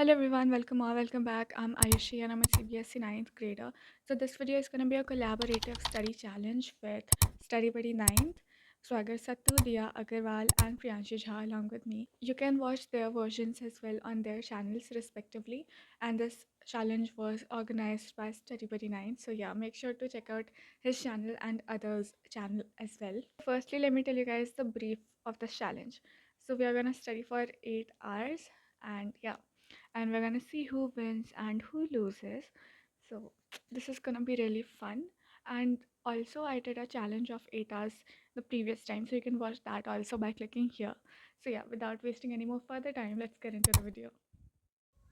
Hello everyone, welcome or welcome back. I'm Ayushi and I'm a CBSE ninth grader. So this video is going to be a collaborative study challenge with Study Buddy ninth. Swagger Sattu, Dia Agarwal and Priyanshu Jha along with me. You can watch their versions as well on their channels respectively. And this challenge was organized by Study Buddy 9. So yeah, make sure to check out his channel and others' channel as well. Firstly, let me tell you guys the brief of this challenge. So we are going to study for 8 hours and yeah, and we're gonna see who wins and who loses. So this is gonna be really fun. And also, I did a challenge of 8 hours the previous time, so you can watch that also by clicking here. So yeah, without wasting any more further time, let's get into the video.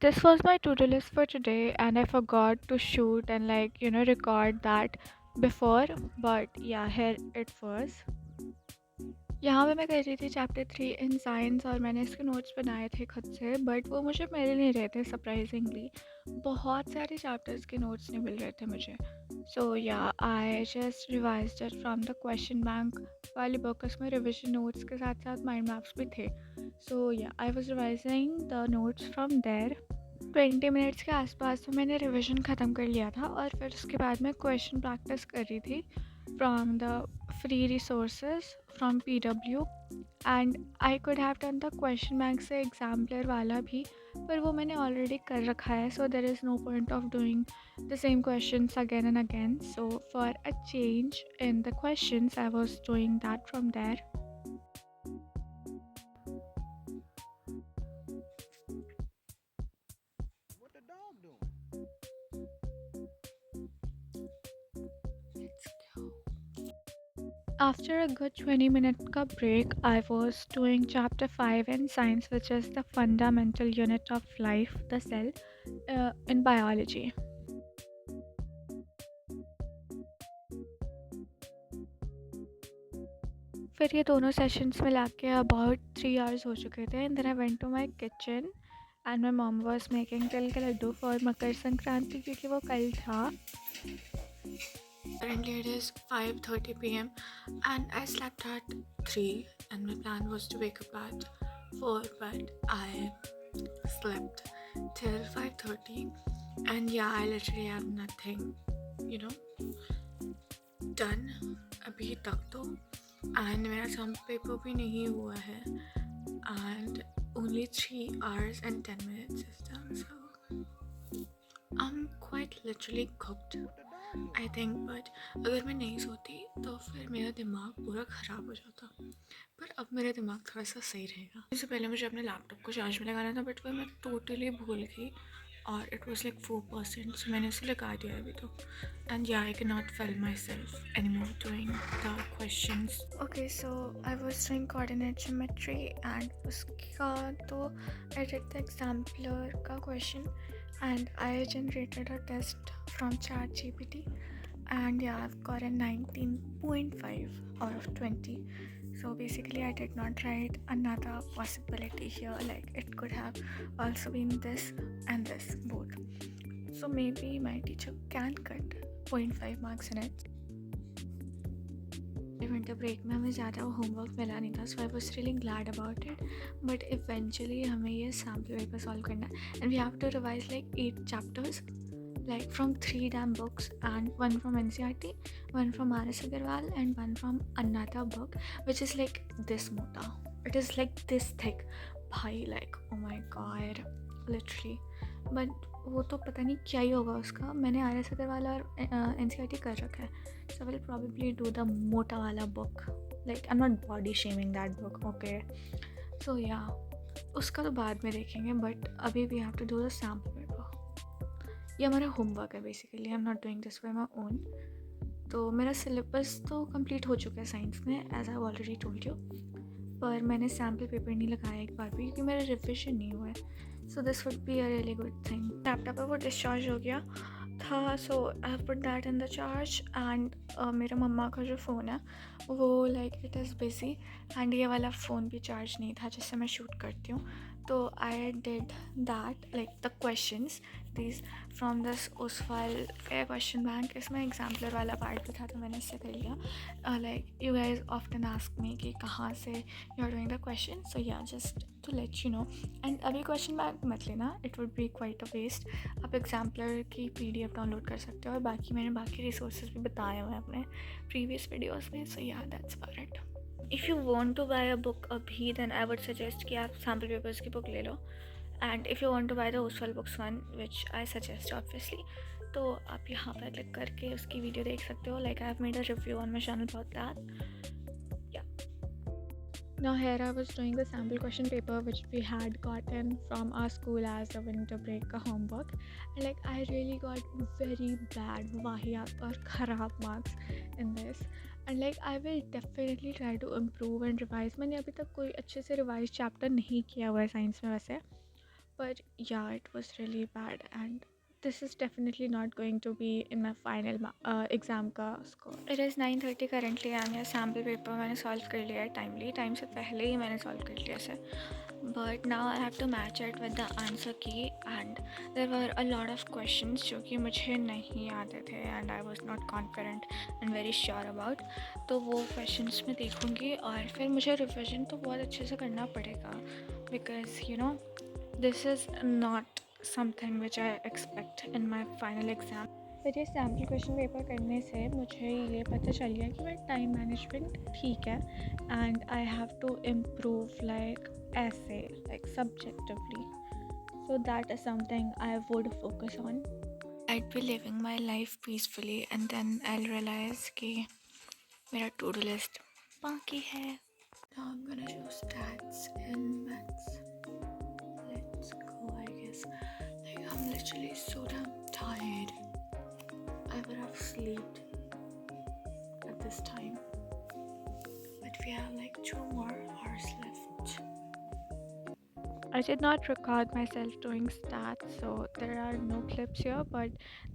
This was my to-do list for today, and I forgot to shoot and record that before. But yeah, here it was. यहाँ पे मैं कर रही थी chapter 3 in science और मैंने इसके notes बनाए थे खुद से बट वो मुझे मिल नहीं रहे थे सरप्राइजिंगली बहुत सारे चैप्टर्स के नोट्स नहीं मिल रहे थे मुझे so yeah I just revised it from the question bank वाली बुक उसमें रिविजन नोट्स के साथ साथ माइंड मैप्स भी थे so yeah I was revising the notes from there 20 minutes के आसपास तो मैंने रिवीजन ख़त्म कर लिया था और फिर उसके बाद मैं क्वेश्चन प्रैक्टिस कर रही थी from the free resources from PW and I could have done the question bank से एग्जाम्पलर वाला भी पर वो मैंने ऑलरेडी कर रखा है so there is no point of doing the same question again and again so for a change in the question I was doing that from there. What the dog doing? After a good 20-minute break, I was doing chapter 5 in science, which is the fundamental unit of life, the cell, in biology. फिर ये दोनों sessions मिला के about 3 hours हो चुके थे and then I went to my kitchen and my mom was making til के Laddu for Makar Sankranti क्योंकि वो कल था. Currently it is 5:30 p.m. and I slept at 3 and my plan was to wake up at 4 but I slept till 5:30 and yeah I literally have nothing you know done अभी तक तो and मेरा सम paper भी नहीं हुआ है and only 3 hours and 10 minutes is done so I'm quite literally cooked I think but अगर मैं नहीं सोती तो फिर मेरा दिमाग पूरा ख़राब हो जाता पर अब मेरा दिमाग थोड़ा सा सही रहेगा. इससे पहले मुझे अपने लैपटॉप को चार्ज में लगाना था बट वो मैं टोटली भूल गई और इट वॉज लाइक 4% सो मैंने उसे लगा दिया अभी तो एंड या I can not film my self any more doing the questions. Okay so I was doing coordinate geometry and उसका तो आई डिड द एग्जाम्पलर का question and I generated a test from ChatGPT and yeah I've got a 19.5 out of 20. So basically I did not write another possibility here, like it could have also been this and this both, so maybe my teacher can cut 0.5 marks in it. Winter break में हमें ज़्यादा homework मिला नहीं था so I was really glad about it but eventually हमें ये sample paper solve करना है and we have to revise like 8 chapters like from 3 damn books and one from NCERT, one from RS Agarwal and one from another book which is like this mota. It is like this thick. Bhai, like oh my god, literally. But वो तो पता नहीं क्या ही होगा उसका. मैंने RS Agarwal और NCERT कर रखा है so I will probably do the mota wala book. Like I'm not body shaming that book, okay? So yeah, उसका तो बाद में देखेंगे बट अभी we have to do the sample paper. ये हमारा होमवर्क है basically. I am not doing this by my own. तो मेरा सिलेबस तो कंप्लीट हो चुका है साइंस में as I already told you पर मैंने सैम्पल पेपर नहीं लगाया एक बार भी क्योंकि मेरा रिविजन नहीं हुआ है so this would be a really good thing. Laptop पर वो डिस्चार्ज हो गया था so I have put that in the charge and मेरा मम्मा का जो फ़ोन है वो like it is busy and ये वाला फ़ोन भी चार्ज नहीं था जिससे मैं शूट करती हूँ तो I did that like the questions this from this useful fair question bank. इसमें एग्जाम्पलर वाला पार्ट भी था तो मैंने इससे कर लिया. Like you guys often ask me कि कहाँ से you are doing the question. So yeah just to let you know. And अभी क्वेश्चन बैंक मत लेना, it would be quite a waste. आप एग्जाम्पलर की PDF डाउनलोड कर सकते हो और बाकी मैंने बाकी रिसोर्सेज भी बताए हुए हैं अपने प्रीवियस वीडियोज़ में. So yeah that's for it. If you want to buy a book अभी देन आई वुड सजेस्ट कि आप सैम्पल पेपर्स की बुक ले लो. And if you want to buy the Oswaal books one which I suggest obviously, तो आप यहाँ पर क्लिक करके उसकी वीडियो देख सकते हो. Like I have made a review on my channel about that. Now here I was doing the sample question paper which we had gotten from our school as a winter break homework, and like I really got very bad वाहियात और ख़राब marks in this. And like I will definitely try to improve and revise. मैंने अभी तक कोई अच्छे से revise chapter नहीं किया हुआ है साइंस में वैसे, but yeah, it was really bad and this is definitely not going to be in my final exam का score. It is 9:30 currently and ये sample paper मैंने solve कर लिया है टाइम से पहले ही मैंने solve कर लिया इसे. But now I have to match it with the answer key and there were a lot of questions जो कि मुझे नहीं आते थे and I was not confident and very sure about. तो वो questions मैं देखूँगी और फिर मुझे revision तो बहुत अच्छे से करना पड़ेगा because you know this is not something which I expect in my final exam. फिर ये सैम्पल क्वेश्चन पेपर करने से मुझे ये पता चल गया कि मेरा टाइम मैनेजमेंट ठीक है and I have to improve like ऐसे like subjectively. So that is something I would focus on. I'd be living my life peacefully and then I'll realize कि मेरा to do list बाकी है. Now I'm gonna choose stats and maths. Let's go, I guess. Like, I'm literally so damn tired. I would have slept at this time. But we have like 2 more hours left. I did not record myself doing stats, so there are no clips here, but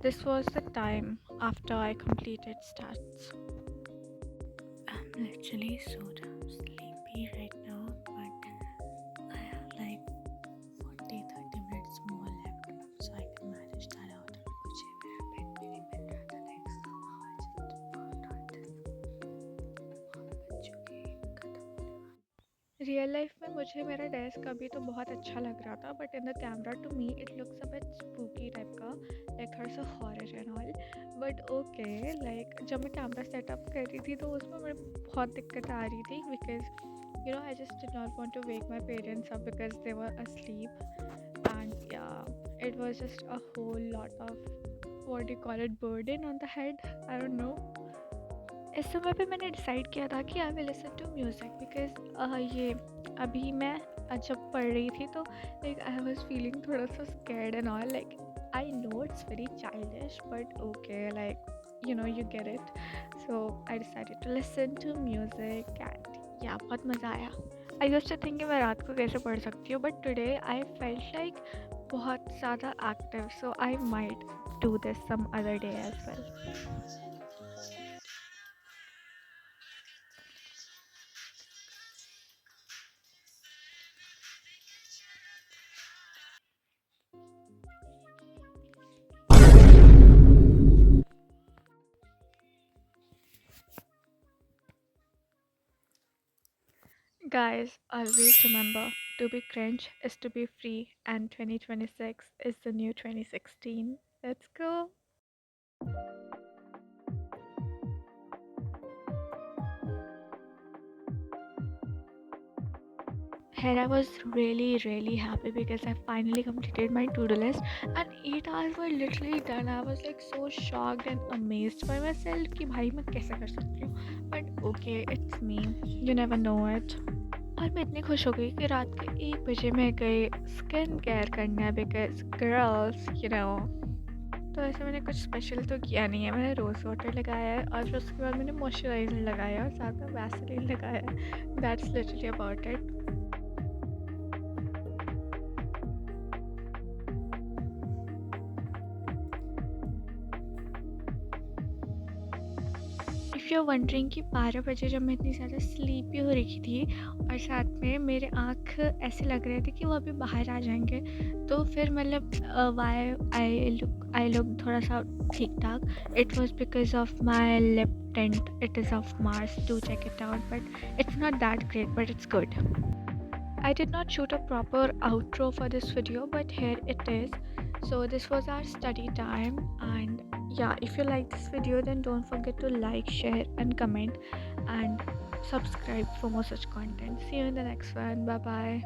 this was the time after I completed stats. I'm literally so damn sleepy right now, but I have like 40-30 minutes more left, so I can manage that out. मुझे मेरा bed भी नहीं मिल रहा था, like somehow I just found out this. बच्चों की खत्म होने वाली. रियल लाइफ में मुझे मेरा डेस्क अभी तो बहुत अच्छा लग रहा था, but in the camera to me it looks a bit spooky type का, लाइक थोड़ा सा horror and all. But okay, like जब मैं कैमरा सेटअप कर रही थी तो उसमें मेरे बहुत दिक्कत आ रही थी because you know I just did not want to wake my parents up because they were asleep, and yeah, it was just a whole lot of what do you call it, burden on the head. I don't know. इस समय पे मैंने decide किया था कि I will listen to music because ये अभी मैं जब पढ़ रही थी तो लाइक आई वाज फीलिंग थोड़ा सा scared and all. Like I know it's very childish but okay, like you know you get it. So I decided to listen to music and yeah, बहुत मज़ा आया. I used to think कि मैं रात को कैसे पढ़ सकती हूँ, but today I felt like बहुत ज़्यादा active, so I might do this some other day as well. Guys, always remember, to be cringe is to be free, and 2026 is the new 2016. Let's go! Here I was really happy because I finally completed my to-do list and 8 hours were literally done. I was like so shocked and amazed by myself कि भाई मैं कैसे कर सकती हूँ. But okay, it's me. You never know it. और मैं इतनी खुश हो गई कि रात के 1 बजे मैं गई स्किन केयर करने बिकॉज गर्ल्स यू नो. तो ऐसे मैंने कुछ स्पेशल तो किया नहीं है. मैंने रोज़ वाटर लगाया है और फिर उसके बाद मैंने मॉइस्चराइज़र लगाया और साथ में वैसलीन लगाया है. That's literally about it. If you are wondering कि 12 बजे जब मैं इतनी ज़्यादा स्लीपी हो रखी थी और साथ में मेरे आँख ऐसे लग रहे थे कि वो अभी बाहर आ जाएँगे, तो फिर मतलब व्हाई आई लुक थोड़ा-सा ठीक-ठाक। It was because of my lip tint. It is of Mars. Do check it out, but it's not that great, but it's good. I did not shoot a proper outro for this video, but here it is. So this was our study time, and yeah, if you like this video, then don't forget to like, share and comment and subscribe for more such content. See you in the next one. Bye bye.